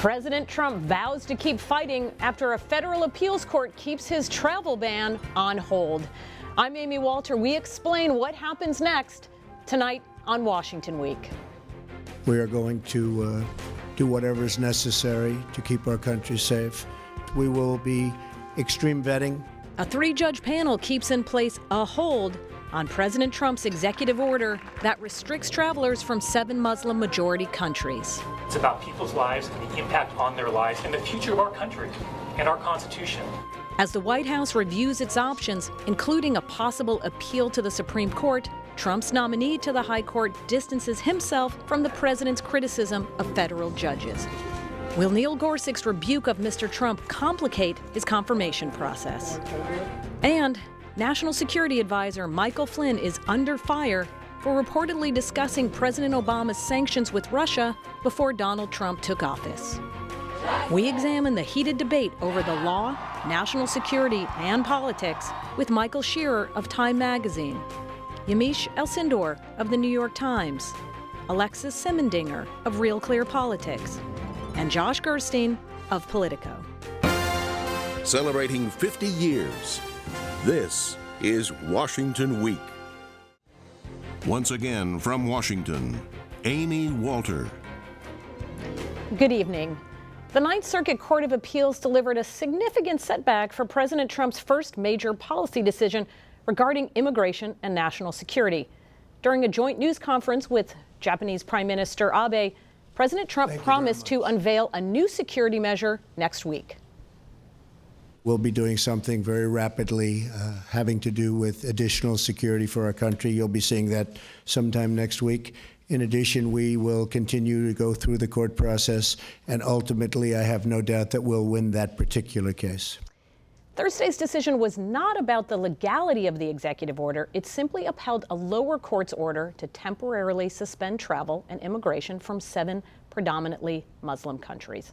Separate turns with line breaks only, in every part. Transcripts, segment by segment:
President Trump vows to keep fighting after a federal appeals court keeps his travel ban on hold. I'm Amy Walter. We explain what happens next tonight on Washington Week.
We are going to do whatever is necessary to keep our country safe. We will be extreme vetting.
A three-judge panel keeps in place a hold on President Trump's executive order that restricts travelers from 7 Muslim-majority countries.
It's about people's lives and the impact on their lives and the future of our country and our Constitution.
As the White House reviews its options, including a possible appeal to the Supreme Court, Trump's nominee to the High Court distances himself from the president's criticism of federal judges. Will Neil Gorsuch's rebuke of Mr. Trump complicate his confirmation process? And National Security Advisor Michael Flynn is under fire for reportedly discussing President Obama's sanctions with Russia before Donald Trump took office. We examine the heated debate over the law, national security, and politics with Michael Shearer of Time Magazine, Yamiche Elsindor of the New York Times, Alexis Simendinger of Real Clear Politics, and Josh Gerstein of Politico.
Celebrating 50 years. This is Washington Week. Once again from Washington, Amy Walter.
Good evening. The Ninth Circuit Court of Appeals delivered a significant setback for President Trump's first major policy decision regarding immigration and national security. During a joint news conference with Japanese Prime Minister Abe, President Trump promised to unveil a new security measure next week.
We'll be doing something very rapidly having to do with additional security for our country. You'll be seeing that sometime next week. In addition, we will continue to go through the court process, and ultimately, I have no doubt that we'll win that particular case.
Thursday's decision was not about the legality of the executive order. It simply upheld a lower court's order to temporarily suspend travel and immigration from 7 predominantly Muslim countries.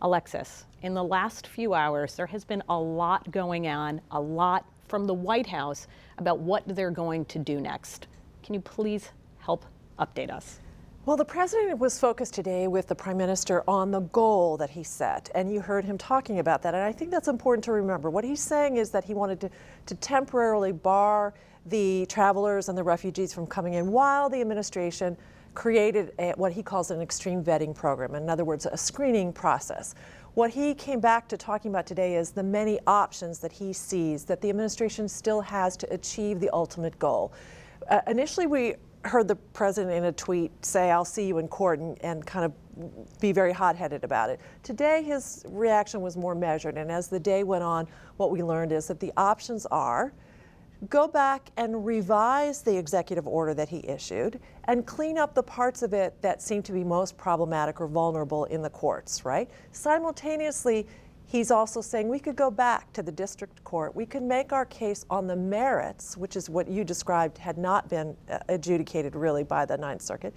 Alexis, in the last few hours, there has been a lot going on, a lot from the White House about what they're going to do next. Can you please help update us?
Well, the president was focused today with the prime minister on the goal that he set, and you heard him talking about that. And I think that's important to remember. What he's saying is that he wanted to temporarily bar the travelers and the refugees from coming in while the administration created what he calls an extreme vetting program. In other words, a screening process. What he came back to talking about today is the many options that he sees that the administration still has to achieve the ultimate goal. Initially, we heard the president in a tweet say, "I'll see you in court," and kind of be very hot-headed about it. Today, his reaction was more measured, and as the day went on, what we learned is that the options are go back and revise the executive order that he issued and clean up the parts of it that seem to be most problematic or vulnerable in the courts, right? Simultaneously, he's also saying we could go back to the district court. We could make our case on the merits, which is what you described had not been adjudicated really by the Ninth Circuit.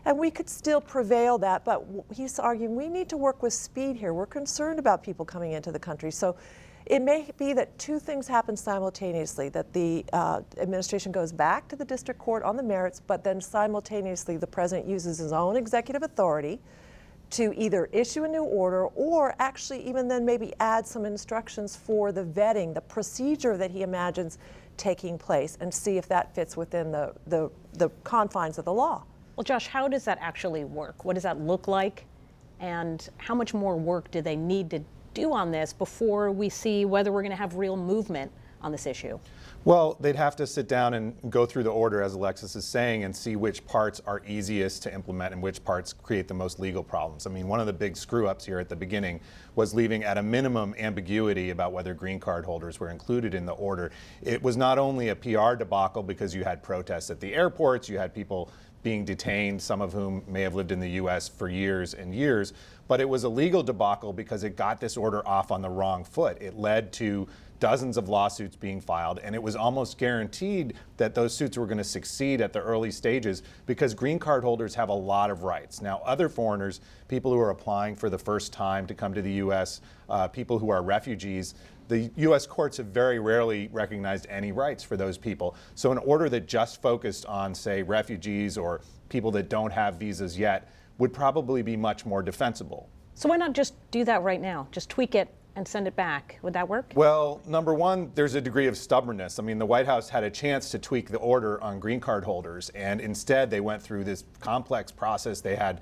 And we could still prevail that, but he's arguing we need to work with speed here. We're concerned about people coming into the country. So it may be that 2 things happen simultaneously, that the administration goes back to the district court on the merits, but then simultaneously the president uses his own executive authority to either issue a new order or actually even then maybe add some instructions for the vetting, the procedure that he imagines taking place, and see if that fits within the confines of the law.
Well, Josh, how does that actually work? What does that look like? And how much more work do they need to do on this before we see whether we're going to have real movement on this issue?
Well, they'd have to sit down and go through the order, as Alexis is saying, and see which parts are easiest to implement and which parts create the most legal problems. I mean, one of the big screw-ups here at the beginning was leaving at a minimum ambiguity about whether green card holders were included in the order. It was not only a PR debacle because you had protests at the airports, you had people being detained, some of whom may have lived in the U.S. for years and years, but it was a legal debacle because it got this order off on the wrong foot. It led to dozens of lawsuits being filed, and it was almost guaranteed that those suits were going to succeed at the early stages because green card holders have a lot of rights. Now, other foreigners, people who are applying for the first time to come to the U.S., people who are refugees, the U.S. courts have very rarely recognized any rights for those people. So an order that just focused on, say, refugees or people that don't have visas yet would probably be much more defensible.
So why not just do that right now? Just tweak it and send it back. Would that work?
Well, number one, there's a degree of stubbornness. I mean, the White House had a chance to tweak the order on green card holders, and instead they went through this complex process. They had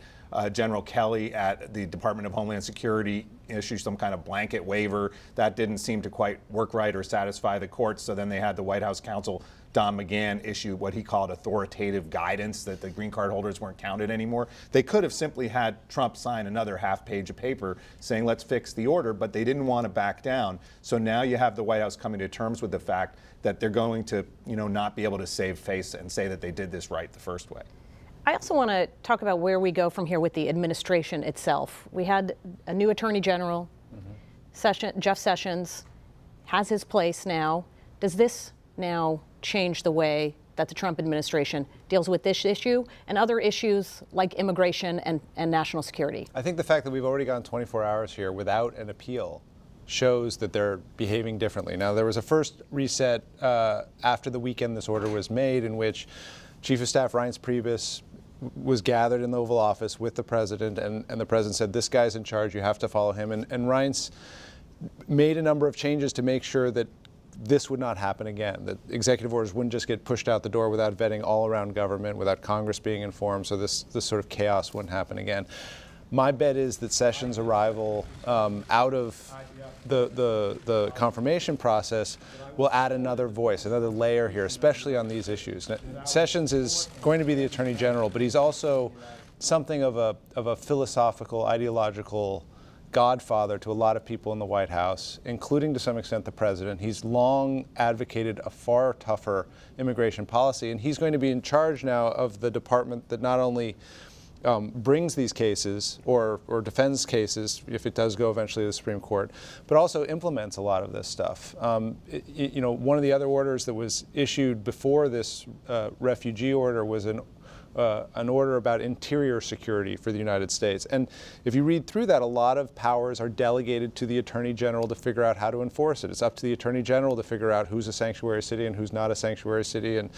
General Kelly at the Department of Homeland Security issue some kind of blanket waiver. That didn't seem to quite work right or satisfy the courts, so then they had the White House counsel, Don McGahn, issue what he called authoritative guidance that the green card holders weren't counted anymore. They could have simply had Trump sign another half page of paper saying, let's fix the order, but they didn't want to back down. So now you have the White House coming to terms with the fact that they're going to, not be able to save face and say that they did this right the first way.
I also want to talk about where we go from here with the administration itself. We had a new Attorney General, Jeff Sessions, has his place now. Does this now change the way that the Trump administration deals with this issue and other issues like immigration and national security?
I think the fact that we've already gone 24 hours here without an appeal shows that they're behaving differently. Now, there was a first reset after the weekend this order was made, in which Chief of Staff Reince Priebus was gathered in the Oval Office with the president, and the president said, this guy's in charge, you have to follow him. And Reince made a number of changes to make sure that this would not happen again, that executive orders wouldn't just get pushed out the door without vetting all around government, without Congress being informed, so this sort of chaos wouldn't happen again. My bet is that Sessions' arrival out of the confirmation process will add another voice, another layer here, especially on these issues. Now, Sessions is going to be the Attorney General, but he's also something of a philosophical, ideological godfather to a lot of people in the White House, including to some extent the president. He's long advocated a far tougher immigration policy, and he's going to be in charge now of the department that not only brings these cases or defends cases if it does go eventually to the Supreme Court, but also implements a lot of this stuff. One of the other orders that was issued before this refugee order was an order about interior security for the United States. And if you read through that, a lot of powers are delegated to the Attorney General to figure out how to enforce it. It's up to the Attorney General to figure out who's a sanctuary city and who's not a sanctuary city, and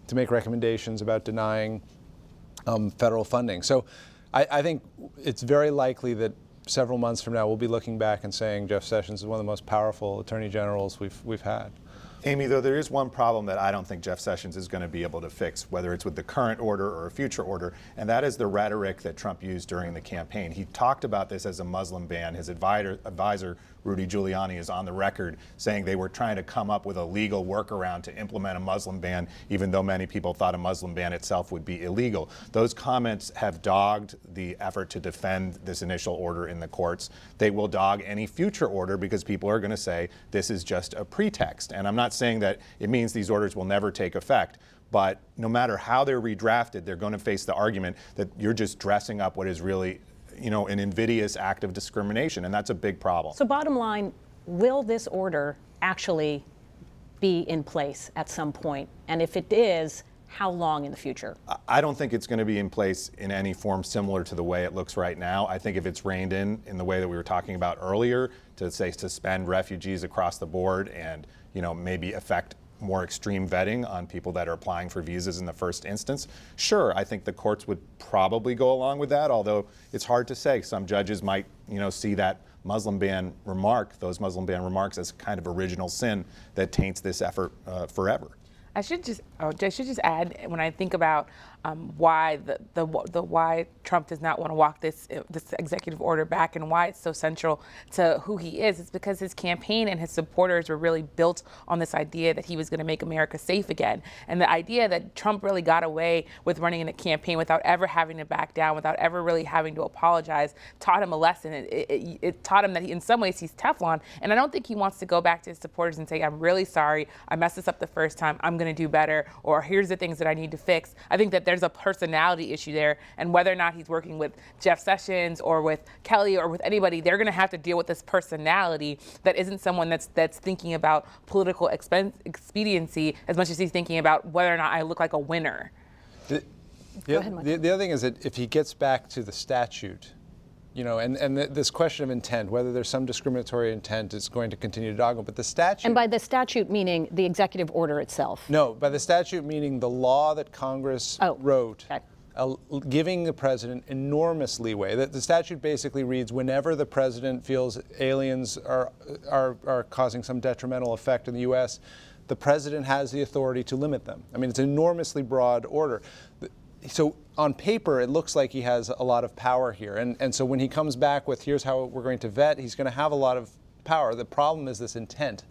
to make recommendations about denying federal funding. So I think it's very likely that several months from now we'll be looking back and saying Jeff Sessions is one of the most powerful attorney generals we've had.
Amy, though, there is one problem that I don't think Jeff Sessions is going to be able to fix, whether it's with the current order or a future order, and that is the rhetoric that Trump used during the campaign. He talked about this as a Muslim ban. His advisor, Rudy Giuliani, is on the record saying they were trying to come up with a legal workaround to implement a Muslim ban, even though many people thought a Muslim ban itself would be illegal. Those comments have dogged the effort to defend this initial order in the courts. They will dog any future order because people are going to say this is just a pretext. And I'm not saying that it means these orders will never take effect, but no matter how they're redrafted, they're going to face the argument that you're just dressing up what is really an invidious act of discrimination, and that's a big problem.
So bottom line, will this order actually be in place at some point? And if it is, how long in the future?
I don't think it's going to be in place in any form similar to the way it looks right now. I think if it's reined in the way that we were talking about earlier, to say suspend refugees across the board and maybe affect more extreme vetting on people that are applying for visas in the first instance, sure, I think the courts would probably go along with that, although it's hard to say. Some judges might, see that those Muslim ban remarks as kind of original sin that taints this effort forever.
I should just add, when I think about why why Trump does not want to walk this executive order back and why it's so central to who he is, it's because his campaign and his supporters were really built on this idea that he was going to make America safe again. And the idea that Trump really got away with running in a campaign without ever having to back down, without ever really having to apologize, taught him a lesson. It taught him that in some ways he's Teflon. And I don't think he wants to go back to his supporters and say, I'm really sorry, I messed this up the first time, I'm going to do better, or here's the things that I need to fix. I think that there's a personality issue there, and whether or not he's working with Jeff Sessions or with Kelly or with anybody, they're going to have to deal with this personality that isn't someone that's thinking about political expediency as much as he's thinking about whether or not I look like a winner.
The other thing is that if he gets back to the statute, and this question of intent, whether there's some discriminatory intent, is going to continue to dog him. But the statute...
And by the statute, meaning the executive order itself?
No, by the statute, meaning the law that Congress wrote giving the president enormous leeway. The statute basically reads, whenever the president feels aliens are causing some detrimental effect in the U.S., the president has the authority to limit them. I mean, it's an enormously broad order. So on paper, it looks like he has a lot of power here. And so when he comes back with, here's how we're going to vet, he's going to have a lot of power. The problem is this intent.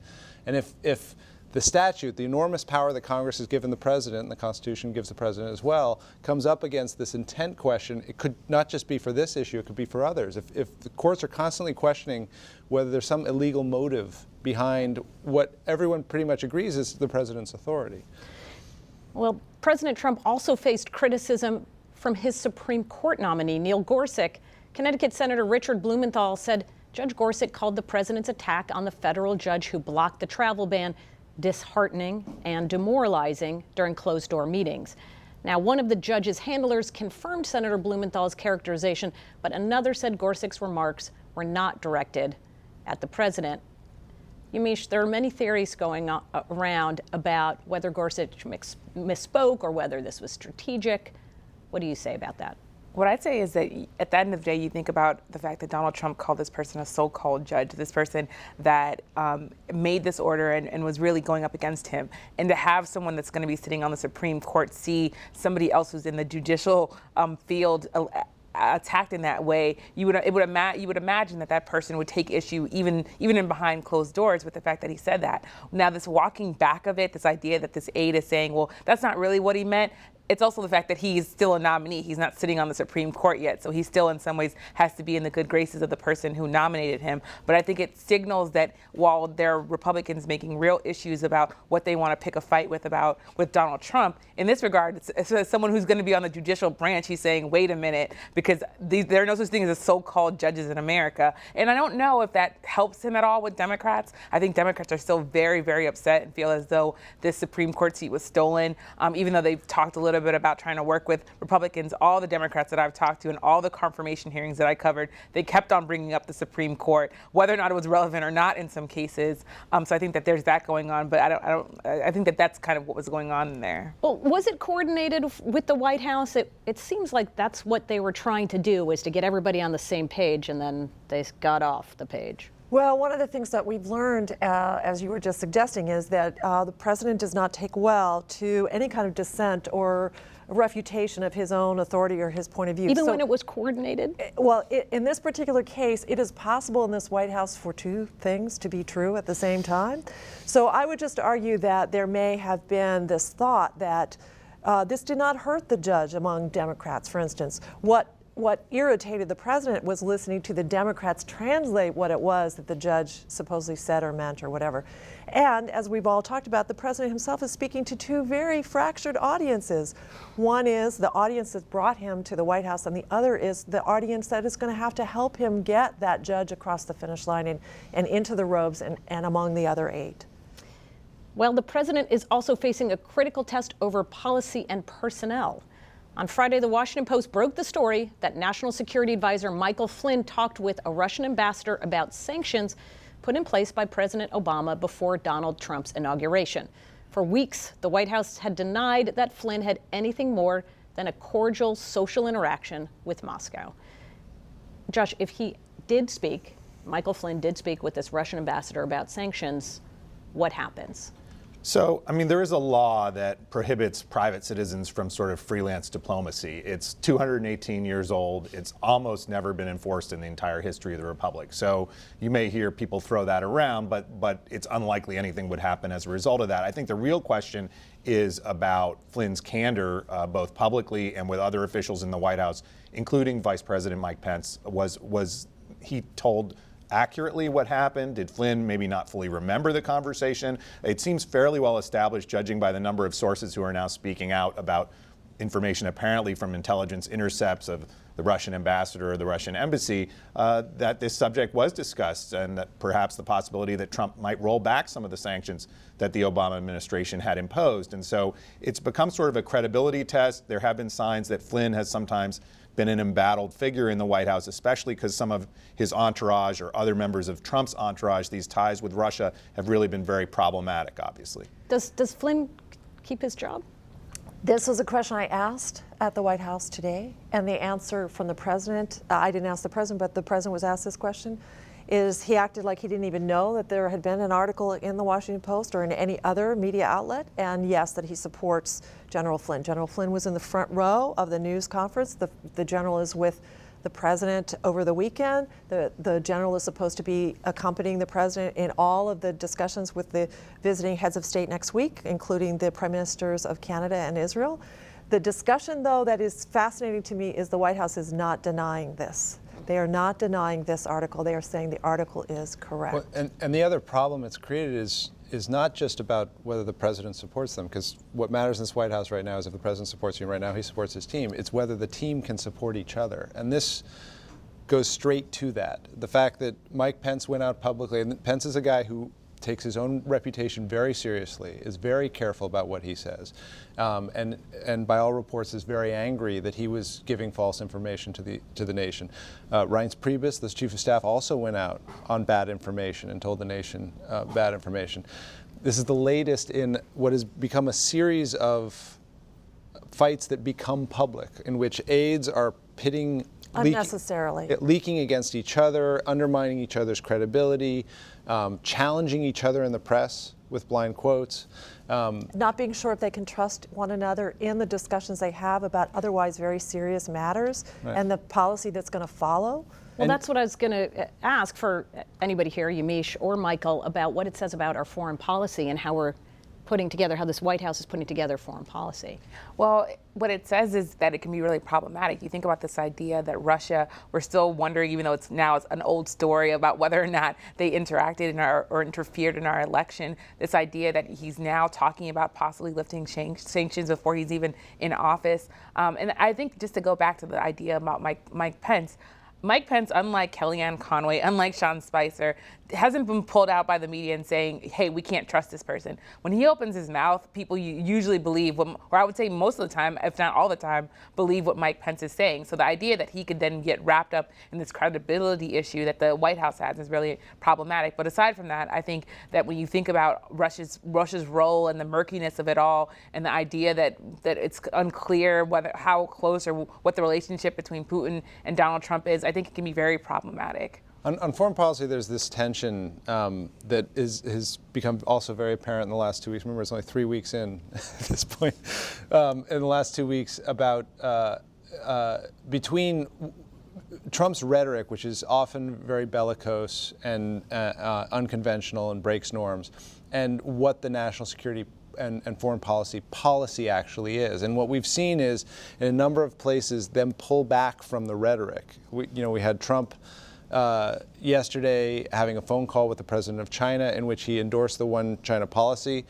And if the statute, the enormous power that Congress has given the president, and the Constitution gives the president as well, comes up against this intent question, it could not just be for this issue, it could be for others. If the courts are constantly questioning whether there's some illegal motive behind what everyone pretty much agrees is the president's authority.
Well, President Trump also faced criticism from his Supreme Court nominee, Neil Gorsuch. Connecticut Senator Richard Blumenthal said Judge Gorsuch called the president's attack on the federal judge who blocked the travel ban disheartening and demoralizing during closed-door meetings. Now, one of the judge's handlers confirmed Senator Blumenthal's characterization, but another said Gorsuch's remarks were not directed at the president. Yamiche, there are many theories going around about whether Gorsuch misspoke or whether this was strategic. What do you say about that?
What I'd say is that at the end of the day, you think about the fact that Donald Trump called this person a so-called judge, this person that made this order and was really going up against him. And to have someone that's going to be sitting on the Supreme Court see somebody else who's in the judicial field attacked in that way, you would imagine that person would take issue even in behind closed doors with the fact that he said that. Now, this walking back of it, this idea that this aide is saying, well, that's not really what he meant. It's also the fact that he's still a nominee. He's not sitting on the Supreme Court yet. So he still, in some ways, has to be in the good graces of the person who nominated him. But I think it signals that while there are Republicans making real issues about what they want to pick a fight with Donald Trump, in this regard, it's as someone who's going to be on the judicial branch, he's saying, wait a minute, because there are no such thing as so-called judges in America. And I don't know if that helps him at all with Democrats. I think Democrats are still very, very upset and feel as though this Supreme Court seat was stolen, even though they've talked a little bit about trying to work with Republicans. All the Democrats that I've talked to and all the confirmation hearings that I covered, they kept on bringing up the Supreme Court, whether or not it was relevant or not in some cases. So I think that there's that going on, but I think that that's kind of what was going on in there.
Well, was it coordinated with the White House? It seems like that's what they were trying to do, was to get everybody on the same page, and then they got off the page.
Well, one of the things that we've learned, as you were just suggesting, is that the president does not take well to any kind of dissent or refutation of his own authority or his point of view.
Even when it was coordinated?
Well, in this particular case, it is possible in this White House for two things to be true at the same time. So I would just argue that there may have been this thought that this did not hurt the judge among Democrats, for instance. What irritated the president was listening to the Democrats translate what it was that the judge supposedly said or meant or whatever. And as we've all talked about, the president himself is speaking to two very fractured audiences. One is the audience that brought him to the White House, and the other is the audience that is going to have to help him get that judge across the finish line and into the robes and among the other 8.
Well, the president is also facing a critical test over policy and personnel. On Friday, the Washington Post broke the story that National Security Advisor Michael Flynn talked with a Russian ambassador about sanctions put in place by President Obama before Donald Trump's inauguration. For weeks, the White House had denied that Flynn had anything more than a cordial social interaction with Moscow. Josh, if he did speak, Michael Flynn did speak with this Russian ambassador about sanctions, what happens?
So, I mean, there is a law that prohibits private citizens from sort of freelance diplomacy. It's 218 years old. It's almost never been enforced in the entire history of the Republic. So you may hear people throw that around, but it's unlikely anything would happen as a result of that. I think the real question is about Flynn's candor, both publicly and with other officials in the White House, including Vice President Mike Pence. Was he told accurately what happened? Did Flynn maybe not fully remember the conversation? It seems fairly well established, judging by the number of sources who are now speaking out about information apparently from intelligence intercepts of the Russian ambassador or the Russian embassy, that this subject was discussed, and that perhaps the possibility that Trump might roll back some of the sanctions that the Obama administration had imposed. And so it's become sort of a credibility test. There have been signs that Flynn has sometimes been an embattled figure in the White House, especially because some of his entourage or other members of Trump's entourage, these ties with Russia, have really been very problematic, obviously.
Does Flynn keep his job?
This was a question I asked at the White House today, and the answer from the president, I didn't ask the president, but the president was asked this question, is he acted like he didn't even know that there had been an article in the Washington Post or in any other media outlet, and yes, that he supports General Flynn. General Flynn was in the front row of the news conference. The general is with the president over the weekend. The general is supposed to be accompanying the president in all of the discussions with the visiting heads of state next week, including the prime ministers of Canada and Israel. The discussion, though, that is fascinating to me is the White House is not denying this. They are not denying this article. They are saying the article is correct.
Well, and the other problem it's created is not just about whether the president supports them, because what matters in this White House right now is if the president supports you right now, he supports his team. It's whether the team can support each other. And this goes straight to that. The fact that Mike Pence went out publicly, and Pence is a guy who takes his own reputation very seriously, is very careful about what he says, and by all reports is very angry that he was giving false information to the nation. Reince Priebus, the chief of staff, also went out on bad information and told the nation bad information. This is the latest in what has become a series of fights that become public, in which aides are pitting
unnecessarily
leaking against each other, undermining each other's credibility, challenging each other in the press with blind quotes.
Not being sure if they can trust one another in the discussions they have about otherwise very serious matters, right, and the policy that's going to follow.
Well, that's what I was going to ask for anybody here, Yamiche or Michael, about what it says about our foreign policy and how we're putting together, how this White House is putting together foreign policy.
Well, what it says is that it can be really problematic. You think about this idea that Russia, we're still wondering, even though it's an old story about whether or not they interacted in or interfered in our election, this idea that he's now talking about possibly lifting sanctions before he's even in office. And I think just to go back to the idea about Mike Pence, unlike Kellyanne Conway, unlike Sean Spicer, hasn't been pulled out by the media and saying, hey, we can't trust this person. When he opens his mouth, people usually believe, or I would say most of the time, if not all the time, believe what Mike Pence is saying. So the idea that he could then get wrapped up in this credibility issue that the White House has is really problematic. But aside from that, I think that when you think about Russia's role and the murkiness of it all, and the idea that it's unclear how close or what the relationship between Putin and Donald Trump is, I think it can be very problematic.
On foreign policy, there's this tension that has become also very apparent in the last 2 weeks. Remember, it's only 3 weeks in at this point. In the last 2 weeks, about between Trump's rhetoric, which is often very bellicose and unconventional and breaks norms, and what the national security and foreign policy actually is. And what we've seen is, in a number of places, them pull back from the rhetoric. We had Trump yesterday having a phone call with the president of China in which he endorsed the one China policy,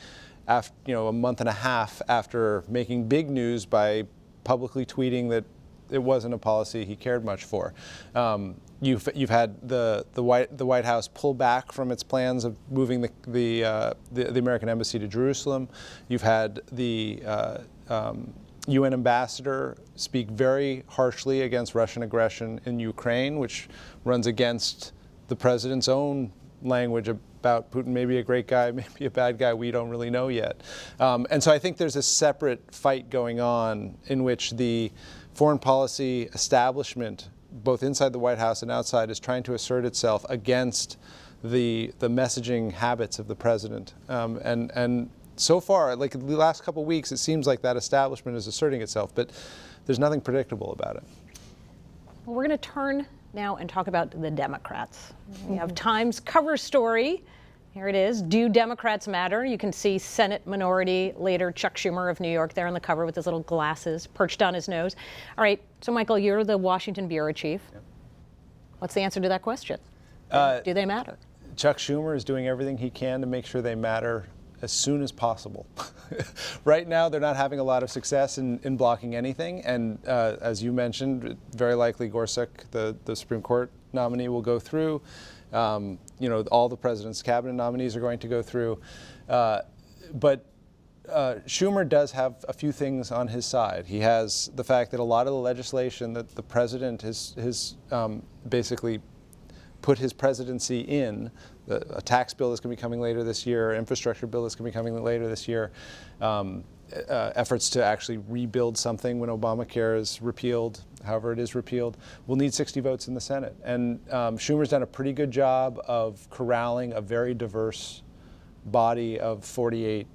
after, a month and a half after making big news by publicly tweeting that it wasn't a policy he cared much for. You've had the White House pull back from its plans of moving the American embassy to Jerusalem. You've had the UN ambassador speak very harshly against Russian aggression in Ukraine, which runs against the president's own language about Putin, maybe a great guy, maybe a bad guy, we don't really know yet. And so I think there's a separate fight going on in which the foreign policy establishment, both inside the White House and outside, is trying to assert itself against the messaging habits of the president. And so far, like the last couple of weeks, it seems like that establishment is asserting itself, but there's nothing predictable about it.
Well, we're going to turn now and talk about the Democrats. We have Times cover story. Here it is. Do Democrats matter? You can see Senate Minority Leader Chuck Schumer of New York there on the cover with his little glasses perched on his nose. All right, so Michael, you're the Washington bureau chief. Yep. What's the answer to that question? Do they matter?
Chuck Schumer is doing everything he can to make sure they matter as soon as possible. Right now, they're not having a lot of success in blocking anything. And as you mentioned, very likely Gorsuch, the Supreme Court nominee, will go through. All the president's cabinet nominees are going to go through. But Schumer does have a few things on his side. He has the fact that a lot of the legislation that the president has basically put his presidency in, a tax bill that's going to be coming later this year, infrastructure bill that's going to be coming later this year, efforts to actually rebuild something when Obamacare is repealed, however it is repealed, we'll need 60 votes in the Senate. And Schumer's done a pretty good job of corralling a very diverse body of 48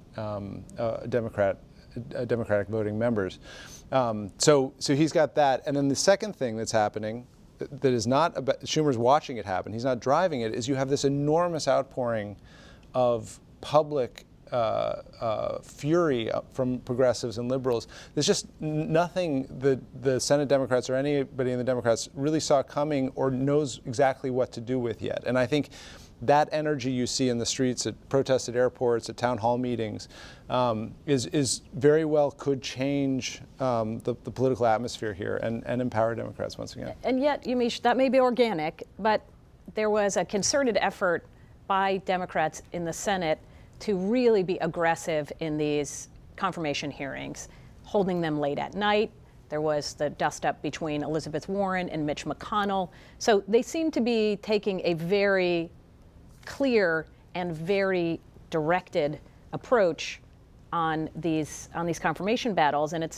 Democratic voting members. So he's got that. And then the second thing that's happening that is not about, Schumer's watching it happen, he's not driving it, is you have this enormous outpouring of public fury from progressives and liberals. There's just nothing that the Senate Democrats or anybody in the Democrats really saw coming or knows exactly what to do with yet. And I think that energy you see in the streets, at protests at airports, at town hall meetings, is very well could change the political atmosphere here and empower Democrats once again.
And yet, Yamiche, that may be organic, but there was a concerted effort by Democrats in the Senate to really be aggressive in these confirmation hearings, holding them late at night. There was the dust-up between Elizabeth Warren and Mitch McConnell. So they seem to be taking a very clear and very directed approach on these confirmation battles, and it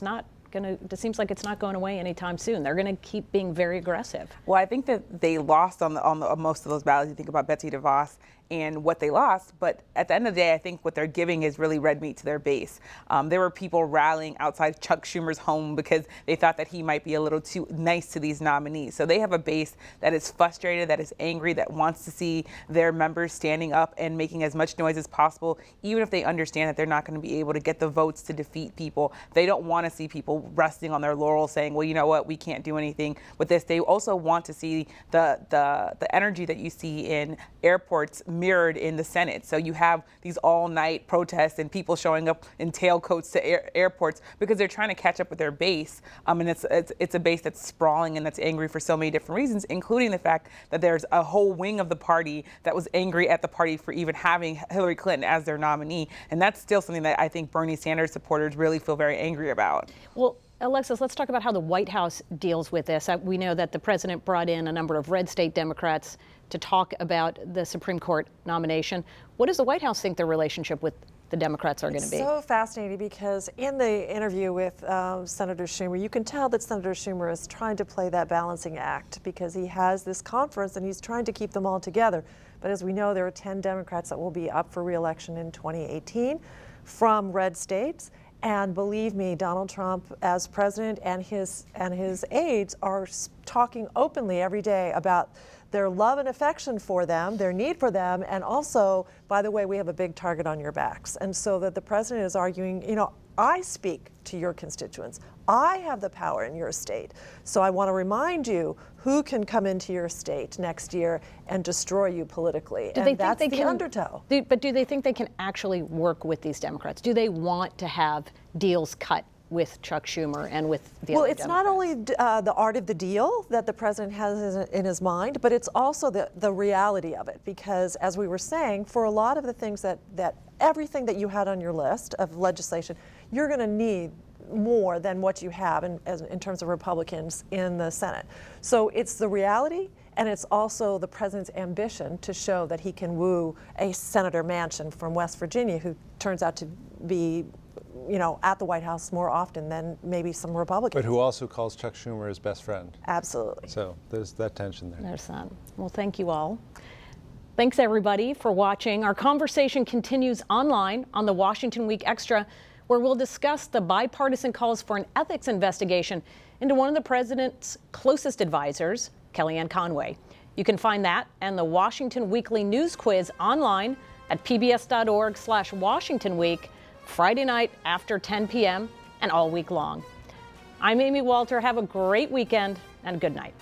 seems like it's not going away anytime soon. They're going to keep being very aggressive.
Well, I think that they lost on most of those battles. You think about Betsy DeVos and what they lost, but at the end of the day, I think what they're giving is really red meat to their base. There were people rallying outside Chuck Schumer's home because they thought that he might be a little too nice to these nominees. So they have a base that is frustrated, that is angry, that wants to see their members standing up and making as much noise as possible, even if they understand that they're not going to be able to get the votes to defeat people. They don't want to see people resting on their laurels saying, well, you know what, we can't do anything with this. They also want to see the energy that you see in airports mirrored in the Senate. So you have these all-night protests and people showing up in tailcoats to airports because they're trying to catch up with their base. And it's a base that's sprawling and that's angry for so many different reasons, including the fact that there's a whole wing of the party that was angry at the party for even having Hillary Clinton as their nominee. And that's still something that I think Bernie Sanders supporters really feel very angry about.
Well, Alexis, let's talk about how the White House deals with this. We know that the president brought in a number of red state Democrats to talk about the Supreme Court nomination. What does the White House think their relationship with the Democrats are going to be?
It's so fascinating because in the interview with Senator Schumer, you can tell that Senator Schumer is trying to play that balancing act because he has this conference and he's trying to keep them all together. But as we know, there are 10 Democrats that will be up for re-election in 2018 from red states. And believe me, Donald Trump, as president, and his aides are talking openly every day about their love and affection for them, their need for them, and also, by the way, we have a big target on your backs. And so that the president is arguing, you know, I speak to your constituents. I have the power in your state. So I want to remind you who can come into your state next year and destroy you politically. And that's the undertow.
But do they think they can actually work with these Democrats? Do they want to have deals cut with Chuck Schumer and with the other Democrats?
It's not only the art of the deal that the president has in his mind, but it's also the reality of it. Because as we were saying, for a lot of the things that everything that you had on your list of legislation, you're going to need more than what you have in terms of Republicans in the Senate. So it's the reality, and it's also the president's ambition to show that he can woo a Senator Manchin from West Virginia, who turns out to be, you know, at the White House more often than maybe some Republicans.
But who also calls Chuck Schumer his best friend.
Absolutely.
So there's that tension there.
There's that. Well, thank you all. Thanks, everybody, for watching. Our conversation continues online on the Washington Week Extra, where we'll discuss the bipartisan calls for an ethics investigation into one of the president's closest advisors, Kellyanne Conway. You can find that and the Washington Weekly News Quiz online at pbs.org/Washington Week, Friday night after 10 p.m. and all week long. I'm Amy Walter. Have a great weekend and good night.